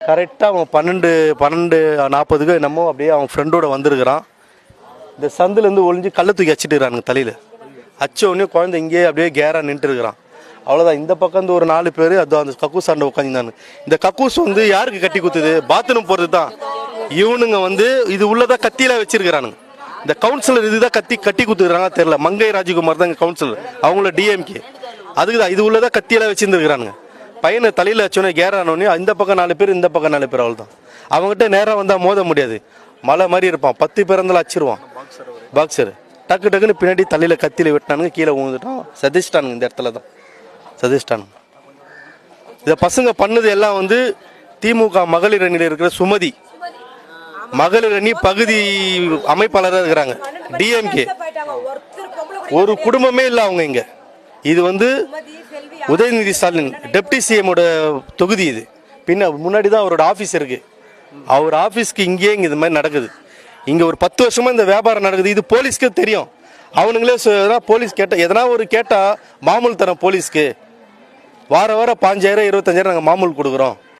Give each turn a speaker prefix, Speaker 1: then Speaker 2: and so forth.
Speaker 1: கரெக்டாக அவன் 12:40க்கு என்னமோ அப்படியே அவன் ஃப்ரெண்டோட வந்திருக்கிறான். இந்த சந்துலேருந்து ஒளிஞ்சு கல்லை தூக்கி வச்சுட்டுறானுங்க தலையில். அச்ச உடனே குழந்தை இங்கேயே அப்படியே கேராக நின்றுருக்கிறான். அவ்வளோதான். இந்த பக்கம் வந்து ஒரு 4 பேர் அது அந்த கக்கூஸ் சண்டை உட்காந்துருந்தானு. இந்த கக்கூஸ் வந்து யாருக்கு கட்டி குத்துது? பாத்ரூம் போகிறது தான். இவனுங்க வந்து இது உள்ளதான் கத்தியில் வச்சிருக்கிறானுங்க. இந்த கவுன்சிலர் இதுதான் கட்டி குத்துக்கிறாங்க தெரியல. மங்கை ராஜகுமார் தான் கவுன்சிலர், அவங்கள டிஎம்கே. அதுக்கு தான் இது உள்ளதான் கத்தியெல்லாம் வச்சிருந்துருக்கிறானுங்க. பையனை தலையில் வச்சோன்னே கேரானோடனே இந்த பக்கம் 4 பேர், இந்த பக்கம் 4 பேர். அவ்வளோதான். அவங்ககிட்ட நேராக வந்தால் மோத முடியாது. மலை மாதிரி இருப்பான். 10 பேர் இருந்தாலும் அச்சிருவான். பாக்ஸர் டக்குன்னு பின்னாடி தலையில் கத்தியில் வெட்டினானுங்க. கீழே விழுந்துட்டான். சதிச்சிட்டானுங்க. இந்த இடத்துல தான் சதிச்சிட்டானுங்க. இதை பசங்க பண்ணது எல்லாம் வந்து திமுக மகளிர் அணியில் இருக்கிற சுமதி, மகளிர் அணி பகுதி அமைப்பாளராக இருக்கிறாங்க. டிஎம்கே ஒரு குடும்பமே இல்லை அவங்க இங்கே. இது வந்து உதயநிதி ஸ்டாலின் டெப்டி சிஎமோட தொகுதி. இது முன்னாடி தான் அவரோட ஆஃபீஸ் இருக்கு. அவர் ஆஃபீஸ்க்கு இங்கேயே இது மாதிரி நடக்குது. இங்கே ஒரு 10 வருஷமா இந்த வியாபாரம் நடக்குது. இது போலீஸ்க்கு தெரியும். அவனுங்களே போலீஸ் எதனா ஒரு கேட்டால் மாமூல் தரோம் போலீஸ்க்கு. வாரம் 5,000 25,000 நாங்கள் மாமூல் கொடுக்குறோம்.